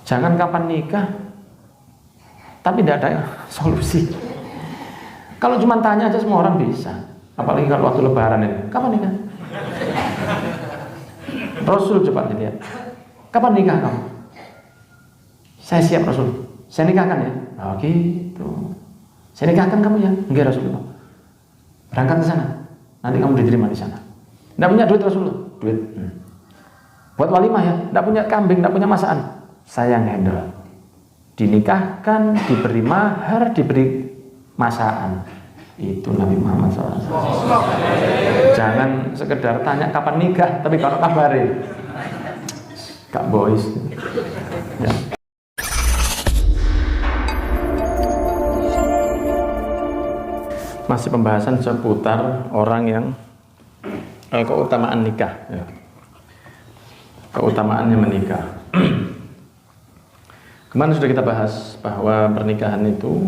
Jangan kapan nikah, tapi tidak ada solusi. Kalau cuma tanya aja semua orang bisa. Apalagi kalau waktu lebaran ini, kapan nikah? Rasul coba dilihat, kapan nikah kamu? Saya siap Rasul, saya nikahkan ya. Oh gitu. Saya nikahkan kamu ya? Enggak Rasulullah. Berangkat ke sana, nanti kamu diterima di sana. Tidak punya duit Rasulullah, duit. Buat walimah ya, tidak punya kambing, tidak punya masakan. Saya ngendel. Dinikahkan, diberi mahar, diberi masakan. Itu Nabi Muhammad SAW. Jangan sekedar tanya kapan nikah, tapi kalau kabarin, Kak Boys. Ya. Masih pembahasan seputar orang yang keutamaan nikah. Ya. Keutamaannya menikah. Kemarin sudah kita bahas bahwa pernikahan itu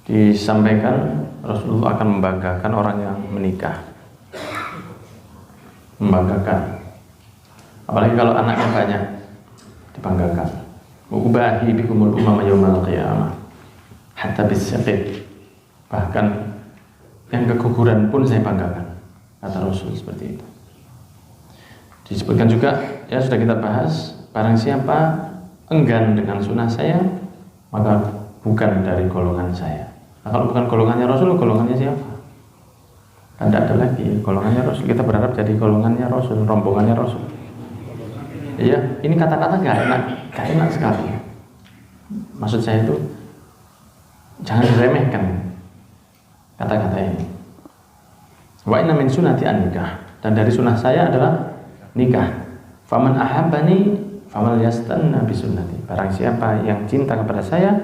disampaikan Rasulullah akan membanggakan orang yang menikah. Membanggakan. Apalagi kalau anaknya banyak, dibanggakan. Ubahi bikumul umama yaumal qiyamah hatta bis-saqit. Bahkan yang keguguran pun saya banggakan, kata Rasul seperti itu. Disebutkan juga, ya sudah kita bahas, barang siapa enggan dengan sunnah saya, maka bukan dari golongan saya. Nah, kalau bukan golongannya Rasul, golongannya siapa? Kan tidak ada lagi golongannya Rasul. Kita berharap jadi golongannya Rasul, rombongannya Rasul. Iya, ini kata-kata gak enak sekali. Maksud saya itu jangan diremehkan kata-kata ini. Wa inna min sunnati an-nikah, dan dari sunnah saya adalah nikah. Faman ahabbani faman yastanna bi sunnati. Barang siapa yang cinta kepada saya,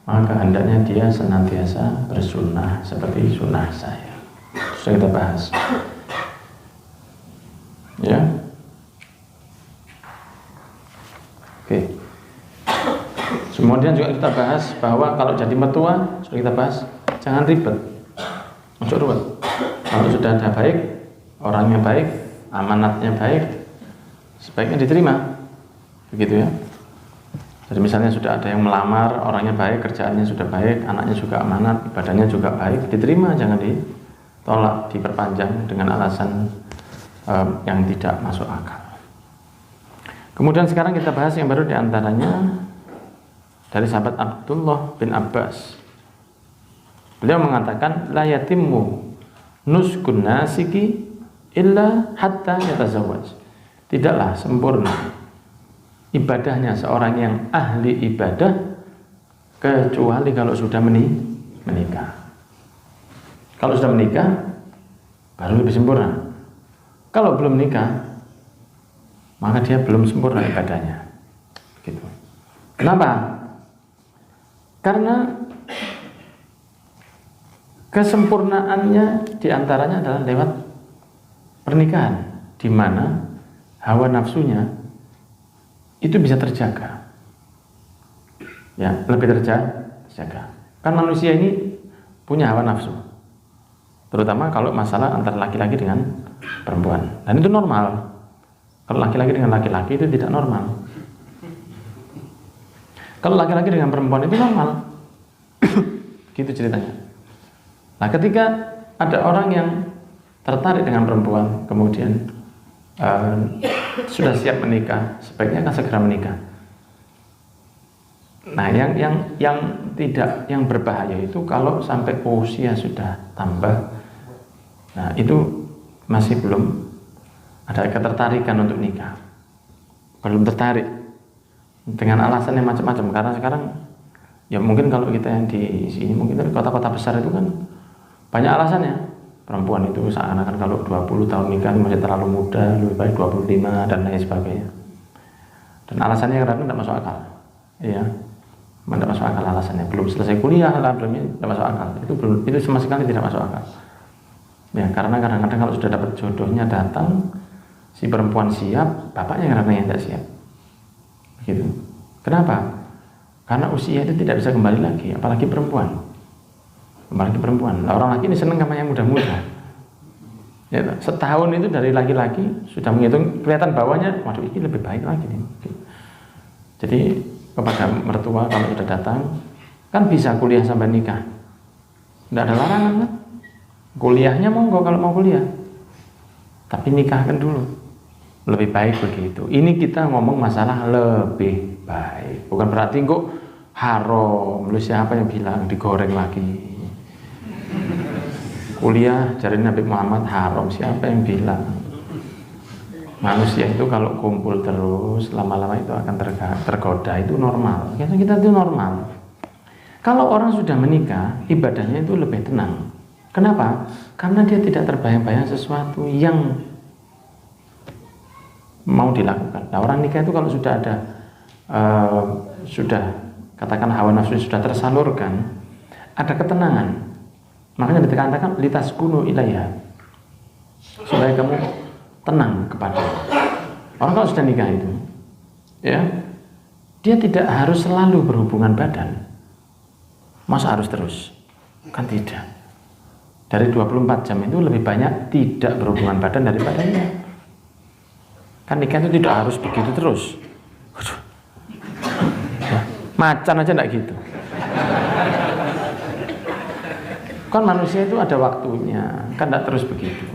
maka hendaknya dia senantiasa bersunnah seperti sunnah saya. Sudah kita bahas. Ya. Oke. Kemudian juga kita bahas bahwa kalau jadi mertua, sudah kita bahas, jangan ribet. Masuk ruwet. Kalau sudah ada baik, orangnya baik, amanatnya baik, sebaiknya diterima. Begitu ya. Jadi misalnya sudah ada yang melamar, orangnya baik, kerjaannya sudah baik, anaknya juga amanat, ibadahnya juga baik, diterima, jangan ditolak, diperpanjang dengan alasan yang tidak masuk akal. Kemudian sekarang kita bahas yang baru diantaranya dari sahabat Abdullah bin Abbas. Beliau mengatakan, la yatimmu nuskun nasiki illa hatta yatazawwaj. Tidaklah sempurna ibadahnya seorang yang ahli ibadah kecuali kalau sudah menikah. Kalau sudah menikah baru lebih sempurna. Kalau belum menikah maka dia belum sempurna ibadahnya. Gitu. Kenapa? Karena kesempurnaannya diantaranya adalah lewat pernikahan, di mana hawa nafsunya itu bisa terjaga, ya lebih terjaga. Kan manusia ini punya hawa nafsu, terutama kalau masalah antara laki-laki dengan perempuan, dan itu normal. Kalau laki-laki dengan laki-laki itu tidak normal. Kalau laki-laki dengan perempuan itu normal. Gitu ceritanya. Nah, ketika ada orang yang tertarik dengan perempuan, kemudian sudah siap menikah, sebaiknya kan segera menikah. Nah, yang berbahaya itu kalau sampai usia sudah tambah, nah itu masih belum ada ketertarikan untuk nikah, belum tertarik dengan alasan yang macam-macam. Karena sekarang ya mungkin kalau kita yang di sini, mungkin di kota-kota besar itu kan banyak alasannya. Perempuan itu seakan-akan kalau 20 tahun nikah masih terlalu muda, lebih baik 25 dan lain sebagainya. Dan alasannya kadang-kadang tidak masuk akal. Iya. Tidak masuk akal alasannya. Belum selesai kuliah lah, belum, tidak masuk akal. Itu sama sekali tidak masuk akal. Ya, karena kadang-kadang kalau sudah dapat jodohnya datang, si perempuan siap, bapaknya kadang-kadang yang tidak siap. Begitu. Kenapa? Karena usia itu tidak bisa kembali lagi, apalagi perempuan. Apalagi perempuan. Nah, orang laki ini senang sama yang muda-muda. Ya, setahun itu dari laki-laki sudah menghitung, kelihatan bawahnya, waduh ini lebih baik lagi nih. Jadi kepada mertua kalau sudah datang, kan bisa kuliah sampai nikah, tidak ada larangan kan? Kuliahnya monggo kalau mau kuliah, tapi nikahkan dulu, lebih baik begitu. Ini kita ngomong masalah lebih baik, bukan berarti kok haram. Lu siapa yang bilang digoreng lagi? Kuliah dari Nabi Muhammad haram, siapa yang bilang? Manusia itu kalau kumpul terus lama-lama itu akan tergoda, itu normal. Kita itu normal. Kalau orang sudah menikah, ibadahnya itu lebih tenang. Kenapa? Karena dia tidak terbayang-bayang sesuatu yang mau dilakukan. Nah, orang nikah itu kalau sudah ada sudah katakan hawa nafsu sudah tersalurkan, ada ketenangan. Makanya dikatakan litaskunu ilaiha, supaya kamu tenang kepada orang. Kalau sudah nikah itu, ya, dia tidak harus selalu berhubungan badan. Masa harus terus? Kan tidak. Dari 24 jam itu lebih banyak tidak berhubungan badan daripada ini. Kan nikah itu tidak harus begitu terus. Macan aja enggak gitu. Kan manusia itu ada waktunya, kan enggak terus begitu.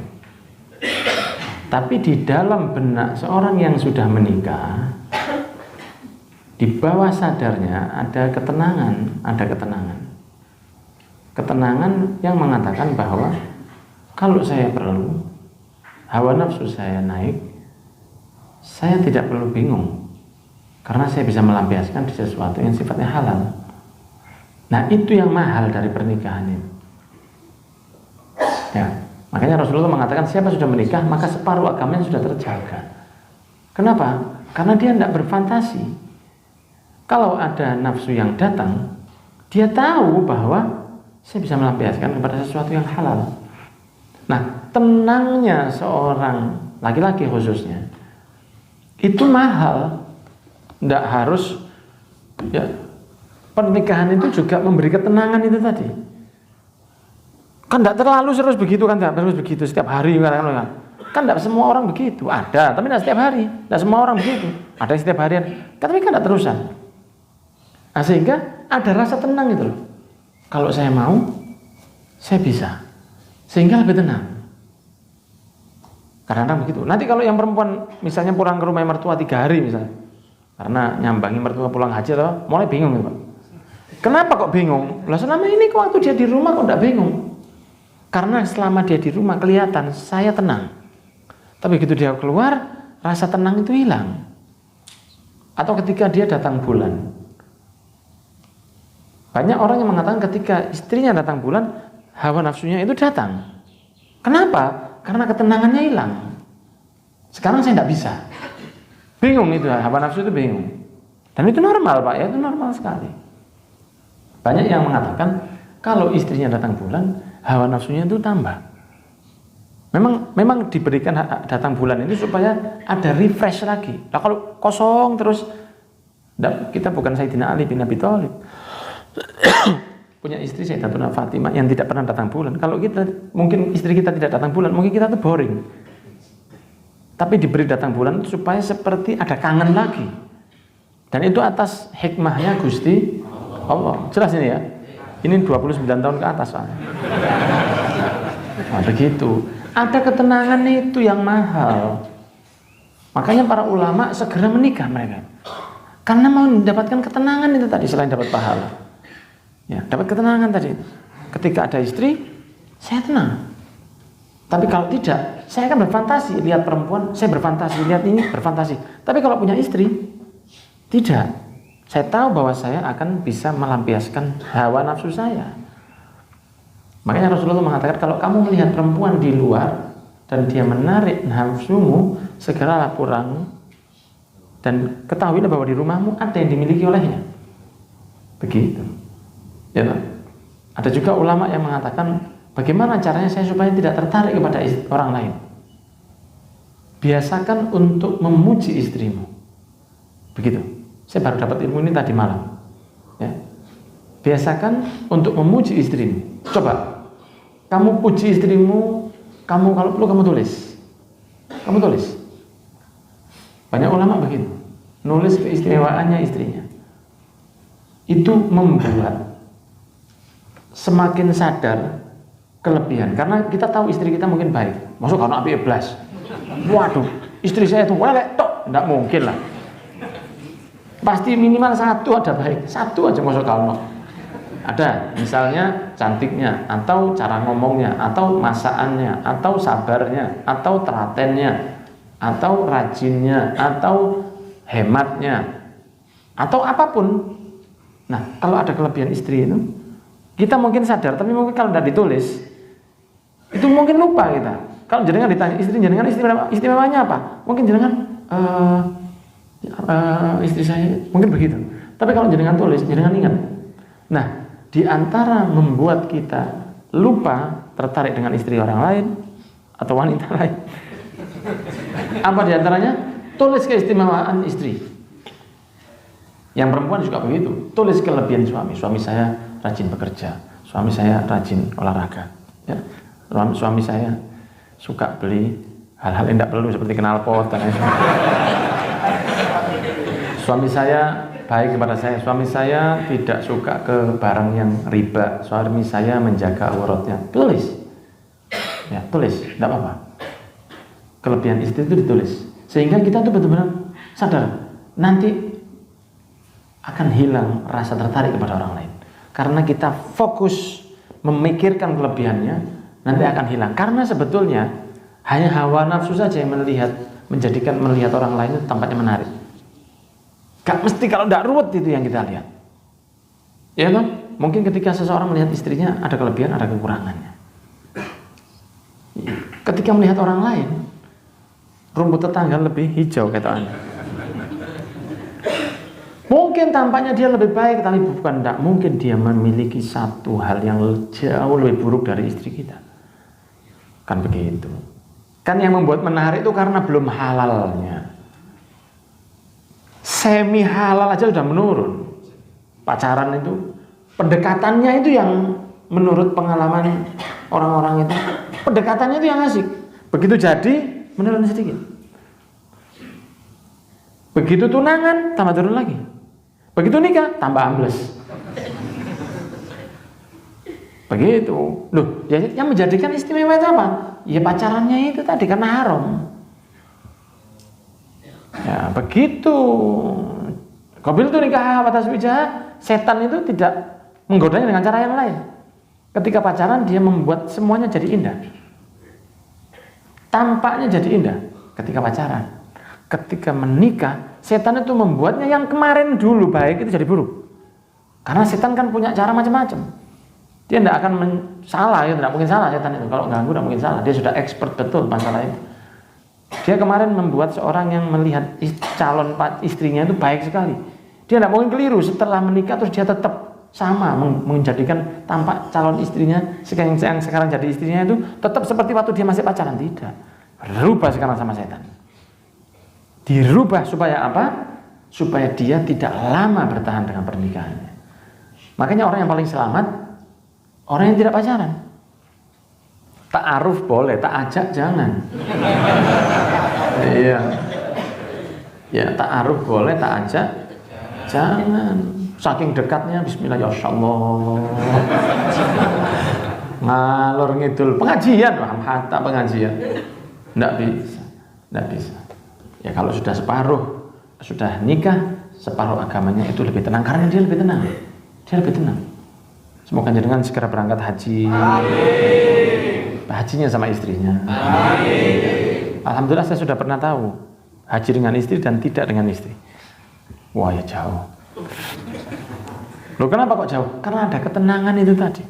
Tapi di dalam benak seorang yang sudah menikah, di bawah sadarnya ada ketenangan, ketenangan yang mengatakan bahwa kalau saya perlu, hawa nafsu saya naik, saya tidak perlu bingung, karena saya bisa melampiaskan di sesuatu yang sifatnya halal. Nah, itu yang mahal dari pernikahan ini. Ya, makanya Rasulullah mengatakan siapa sudah menikah maka separuh agamanya sudah terjaga. Kenapa? Karena dia tidak berfantasi. Kalau ada nafsu yang datang, dia tahu bahwa saya bisa melampiaskan kepada sesuatu yang halal. Nah, tenangnya seorang laki-laki khususnya itu mahal. Tidak harus, ya, pernikahan itu juga memberi ketenangan itu tadi. Kan tidak terlalu terus begitu, kan tidak terus begitu setiap hari kan tidak semua orang begitu. Ada, tapi tidak setiap hari. Tidak semua orang begitu. Ada yang setiap harian, tapi kan tidak terusan. Nah, sehingga ada rasa tenang itu loh. Kalau saya mau, saya bisa. Sehingga lebih tenang. Kadang-kadang begitu. Nanti kalau yang perempuan misalnya pulang ke rumah mertua 3 hari misalnya, karena nyambangi mertua pulang haji atau mulai bingung gitu, Pak. Kenapa kok bingung? Lah selama ini waktu dia di rumah kok tidak bingung? Karena selama dia di rumah kelihatan saya tenang. Tapi begitu dia keluar, rasa tenang itu hilang. Atau ketika dia datang bulan. Banyak orang yang mengatakan ketika istrinya datang bulan, hawa nafsunya itu datang. Kenapa? Karena ketenangannya hilang. Sekarang saya tidak bisa. Bingung itu, hawa nafsu itu bingung. Dan itu normal, Pak, ya, itu normal sekali. Banyak yang mengatakan kalau istrinya datang bulan, hawa nafsunya itu tambah. Memang diberikan datang bulan ini supaya ada refresh lagi. Nah, kalau kosong terus, kita bukan Sayyidina Ali bin Abi Thalib. Punya istri Sayyidatuna Fatimah yang tidak pernah datang bulan. Kalau kita, mungkin istri kita tidak datang bulan, mungkin kita tuh boring. Tapi diberi datang bulan supaya seperti ada kangen lagi. Dan itu atas hikmahnya Gusti Allah. Jelas ini ya. Ini 29 tahun ke atas soalnya. Nah, begitu. Ada ketenangan itu yang mahal. Makanya para ulama segera menikah mereka. Karena mau mendapatkan ketenangan itu tadi selain dapat pahala. Ya, dapat ketenangan tadi. Ketika ada istri, saya tenang. Tapi kalau tidak, saya akan berfantasi lihat perempuan, saya berfantasi lihat ini, berfantasi. Tapi kalau punya istri, tidak. Saya tahu bahwa saya akan bisa melampiaskan hawa nafsu saya. Makanya Rasulullah mengatakan kalau kamu melihat perempuan di luar dan dia menarik nafsumu, segeralah pulang dan ketahuilah bahwa di rumahmu ada yang dimiliki olehnya. Begitu. Ya, ada juga ulama yang mengatakan bagaimana caranya saya supaya tidak tertarik kepada orang lain. Biasakan untuk memuji istrimu. Begitu. Saya baru dapat ilmu ini tadi malam. Ya. Biasakan untuk memuji istrimu. Coba, kamu puji istrimu, kamu kalau perlu kamu tulis. Kamu tulis. Banyak ulama begitu. Nulis keistimewaannya istrinya. itu membuat semakin sadar kelebihan. Karena kita tahu istri kita mungkin baik. Masuk karena api eblas. Waduh, istri saya itu welek tok, enggak mungkin lah. Pasti minimal satu ada baik, satu aja masuk kalau ada, misalnya cantiknya, atau cara ngomongnya, atau masakannya, atau sabarnya, atau telatennya, atau rajinnya, atau hematnya, atau apapun. Nah, kalau ada kelebihan istri itu, kita mungkin sadar, tapi mungkin kalau tidak ditulis, itu mungkin lupa kita. Kalau jenengan ditanya istri jenengan istimewanya apa? Mungkin jenengan istri saya mungkin begitu. Tapi kalau jenengan tulis, jenengan ingat. Nah, di antara membuat kita lupa tertarik dengan istri orang lain atau wanita lain, apa di antaranya? Tulis keistimewaan istri. Yang perempuan juga begitu. Tulis kelebihan suami. Suami saya rajin bekerja. Suami saya rajin olahraga. Ya. Suami saya suka beli hal-hal yang tidak perlu seperti knalpot dan lain-lain. Suami saya baik kepada saya. Suami saya tidak suka ke barang yang riba. Suami saya menjaga auratnya. Tulis. Ya, tulis, tidak apa-apa. Kelebihan istri itu ditulis. Sehingga kita tuh benar-benar sadar nanti akan hilang rasa tertarik kepada orang lain. Karena kita fokus memikirkan kelebihannya, nanti akan hilang. Karena sebetulnya hanya hawa nafsu saja yang menjadikan melihat orang lain itu tampaknya menarik. Gak mesti kalau tidak ruwet itu yang kita lihat. Ya kan? Mungkin ketika seseorang melihat istrinya ada kelebihan, ada kekurangannya. Ketika melihat orang lain, rumput tetangga lebih hijau kata Anda. Mungkin tampaknya dia lebih baik, tapi bukan tidak mungkin dia memiliki satu hal yang jauh lebih buruk dari istri kita. Kan begitu. Kan yang membuat menarik itu karena belum halalnya. Semi halal aja sudah menurun. Pacaran itu, pendekatannya itu yang menurut pengalaman orang-orang itu, pendekatannya itu yang asik. Begitu jadi, menurun sedikit. Begitu tunangan, tambah turun lagi. Begitu nikah, tambah ambles. Begitu. Loh, yang menjadikan istimewa itu apa? Ya pacarannya itu tadi, karena haram. Ya, begitu. Qabil itu nikah atas wijah, setan itu tidak menggodanya dengan cara yang lain. Ketika pacaran dia membuat semuanya jadi indah. Tampaknya jadi indah ketika pacaran. Ketika menikah, setan itu membuatnya yang kemarin dulu baik itu jadi buruk. Karena setan kan punya cara macam-macam. Dia tidak akan salah, ya tidak mungkin salah setan itu. Kalau ganggu tidak mungkin salah. Dia sudah expert betul masalah itu. Dia kemarin membuat seorang yang melihat calon istrinya itu baik sekali. Dia tidak mungkin keliru setelah menikah terus dia tetap sama menjadikan tampak calon istrinya yang sekarang jadi istrinya itu tetap seperti waktu dia masih pacaran. Tidak. Berubah sekarang sama setan. Dirubah supaya apa? Supaya dia tidak lama bertahan dengan pernikahannya. Makanya orang yang paling selamat orang yang tidak pacaran. Ta'aruf boleh, tak ajak jangan. Iya. Ya, ta'aruf boleh, tak ajak jangan. Saking dekatnya bismillah ya Allah. Ngalor ngidul pengajian, hatta pengajian. Enggak bisa. Enggak bisa. Ya kalau sudah separuh, sudah nikah, separuh agamanya itu lebih tenang karena dia lebih tenang. Dia lebih tenang. Semoga jenengan segera berangkat haji. Amin. Hajinya sama istrinya. Amin. Alhamdulillah saya sudah pernah tahu haji dengan istri dan tidak dengan istri. Wah ya jauh. Loh kenapa kok jauh? Karena ada ketenangan itu tadi.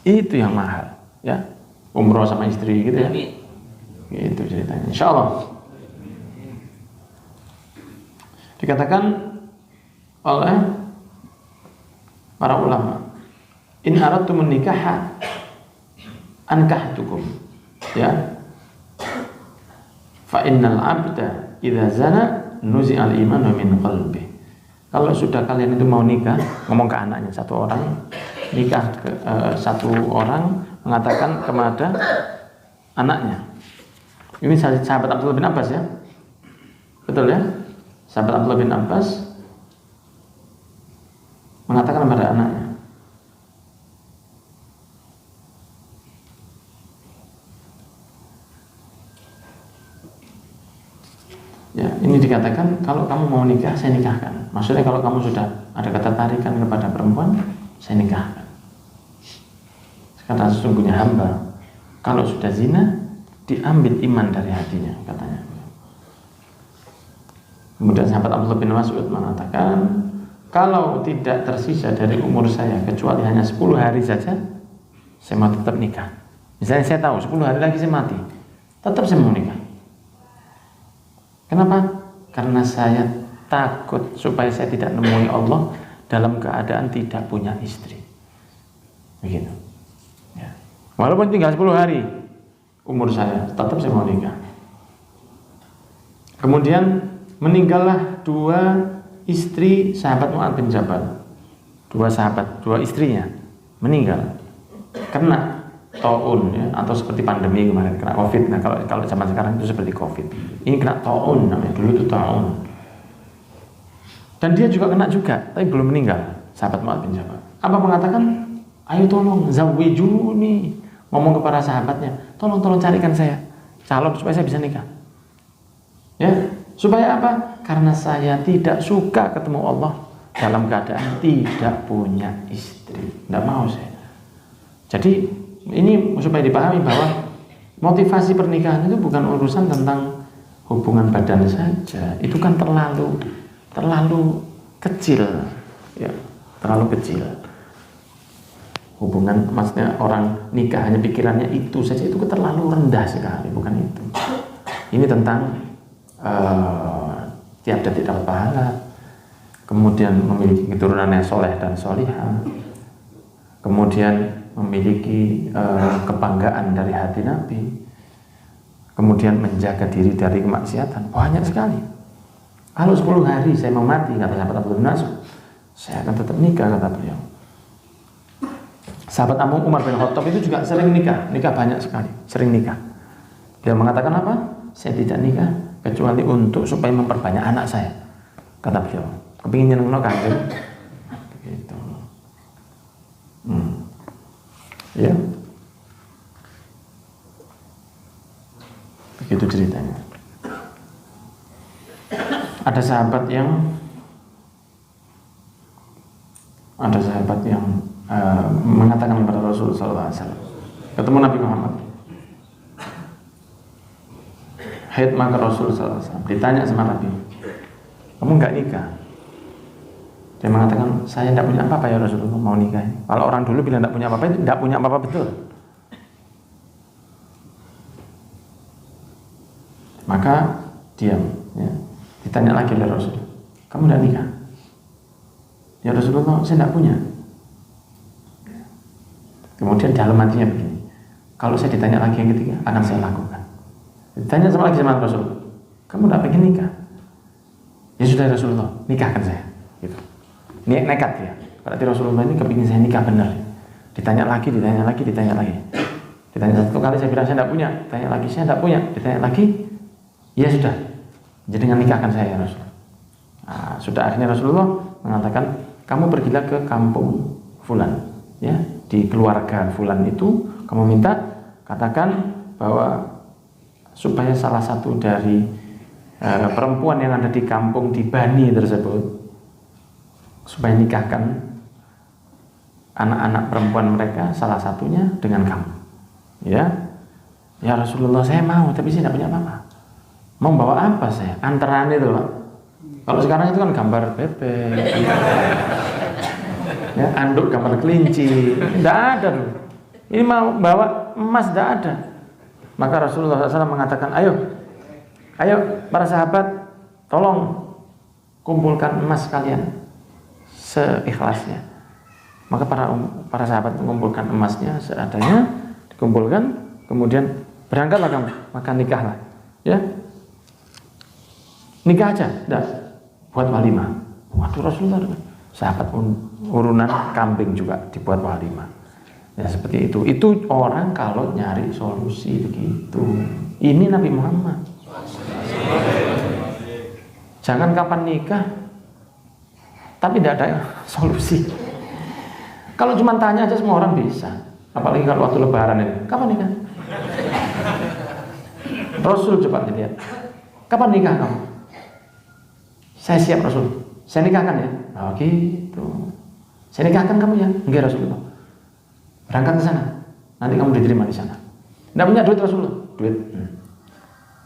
Itu yang mahal, ya. Umroh sama istri gitu ya. Gitu ceritanya. Insyaallah. Dikatakan oleh para ulama, in aradtum nikaha ankahtukum, ya. Fa innal abda idza zana nuzi'al imanu min qalbi. Kalau sudah kalian itu mau nikah, ngomong ke anaknya, satu orang nikah satu orang mengatakan kepada anaknya. Ini sahabat Abdullah bin Abbas ya. Betul ya? Sahabat Abdullah bin Abbas mengatakan kepada anaknya, ya, ini dikatakan kalau kamu mau nikah, saya nikahkan. Maksudnya kalau kamu sudah ada ketertarikan kepada perempuan, saya nikahkan. Karena sesungguhnya hamba kalau sudah zina, diambil iman dari hatinya, katanya. Kemudian sahabat Abdullah bin Mas'ud mengatakan, kalau tidak tersisa dari umur saya kecuali hanya 10 hari saja, saya mau tetap nikah. Misalnya saya tahu 10 hari lagi saya mati, tetap saya mau nikah. Kenapa? Karena saya takut supaya saya tidak menemui Allah dalam keadaan tidak punya istri. Begitu. Ya. Walaupun tinggal 10 hari umur saya, tetap saya mau nikah. Kemudian meninggallah 2 istri sahabat Mu'adz bin Jabal. 2 sahabat, 2 istrinya meninggal kena taun, ya, atau seperti pandemi kemarin kena COVID. Nah kalau zaman sekarang itu seperti COVID. Ini kena taun, namanya dulu itu taun. Dan dia juga kena juga, tapi belum meninggal. Sahabat Mu'adz bin Jabal. Apa mengatakan? Ayo tolong zawijuni. Ngomong kepada sahabatnya, tolong carikan saya calon supaya saya bisa nikah. Ya, supaya apa? Karena saya tidak suka ketemu Allah dalam keadaan tidak punya istri. Tidak mau saya. Jadi ini supaya dipahami bahwa motivasi pernikahan itu bukan urusan tentang hubungan badan saja. Itu kan terlalu kecil, ya, terlalu kecil. Hubungan, maksudnya orang nikah hanya pikirannya itu saja, itu terlalu rendah sekali, bukan itu. Ini tentang tiap detik dapat pahala, kemudian memiliki keturunan yang soleh dan solihah, kemudian memiliki kebanggaan dari hati Nabi, kemudian menjaga diri dari kemaksiatan. Banyak sekali. Kalau 10 hari saya mau mati, kata sahabat Abdullah bin Mas'ud, saya akan tetap nikah, kata beliau. Sahabat Umar bin Khattab itu juga sering nikah banyak sekali, sering nikah. Dia mengatakan apa? Saya tidak nikah kecuali untuk supaya memperbanyak anak saya, kata beliau. Kepingin nyenengno kanjeng. Begitu. Ya. Begitu ceritanya. Ada sahabat yang mengatakan kepada Rasulullah SAW, ketemu Nabi Muhammad, haid maka Rasulullah SAW ditanya sama Nabi, kamu nggak nikah? Dia mengatakan, saya tidak punya apa-apa ya Rasulullah, mau nikah. Kalau orang dulu bilang tidak punya apa-apa, itu tidak punya apa-apa betul. Maka diam, ya. Ditanya lagi oleh Rasul, kamu tidak nikah? Ya Rasulullah, saya tidak punya. Kemudian dalam hatinya begini, kalau saya ditanya lagi yang ketiga, akan saya lakukan. Ditanya sama lagi sama Rasul, kamu tidak pengen nikah? Ya sudah Rasulullah, nikahkan saya. Gitu. Ini nekat ya. Berarti Rasulullah ini kepingin saya nikah benar. Ditanya lagi. Ditanya 1 kali saya bilang saya tidak punya. Ditanya lagi saya tidak punya. Ditanya lagi, ya sudah. Jadi dengan nikahkan saya ya Rasul. Nah, sudah akhirnya Rasulullah mengatakan, kamu pergilah ke kampung Fulan, ya, di keluarga Fulan itu kamu minta, katakan bahwa supaya salah satu dari perempuan yang ada di kampung di Bani tersebut, supaya nikahkan anak-anak perempuan mereka salah satunya dengan kamu. Ya Rasulullah, saya mau, tapi saya tidak punya apa-apa. Mau bawa apa saya? Antaran itu Pak. Kalau sekarang itu kan gambar bebek, ya, anduk gambar kelinci, tidak ada tuh. Ini mau bawa emas, tidak ada. Maka Rasulullah SAW mengatakan, ayo para sahabat, tolong kumpulkan emas kalian seikhlasnya. Maka para sahabat mengumpulkan emasnya seadanya, dikumpulkan, kemudian berangkatlah kamu, maka nikahlah, ya, nikah aja, dah, buat walimah. Waduh Rasulullah, sahabat urunan kambing juga dibuat walimah. Ya seperti itu. Itu orang kalau nyari solusi begitu. Ini Nabi Muhammad. Jangan kapan nikah tapi tidak ada solusi. Kalau cuma tanya aja semua orang bisa. Apalagi kalau waktu lebaran ini, kapan nikah? Rasul coba dilihat, kapan nikah kamu? Saya siap Rasul, saya nikahkan ya. Oh gitu. Saya nikahkan kamu ya? Enggak Rasulullah. Berangkat ke sana, nanti kamu diterima di sana. Tidak punya duit Rasulullah, duit.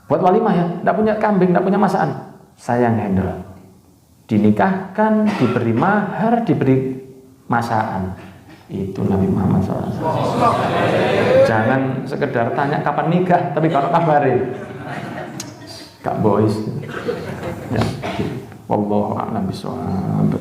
Buat walimah ya, tidak punya kambing, tidak punya masakan. Saya yang handle. Dinikahkan, diberi mahar, diberi masakan. Itu Nabi Muhammad SAW. Jangan sekedar tanya kapan nikah, tapi kalau kabarin, gak boys. Ya, wallahu a'lam bishawab.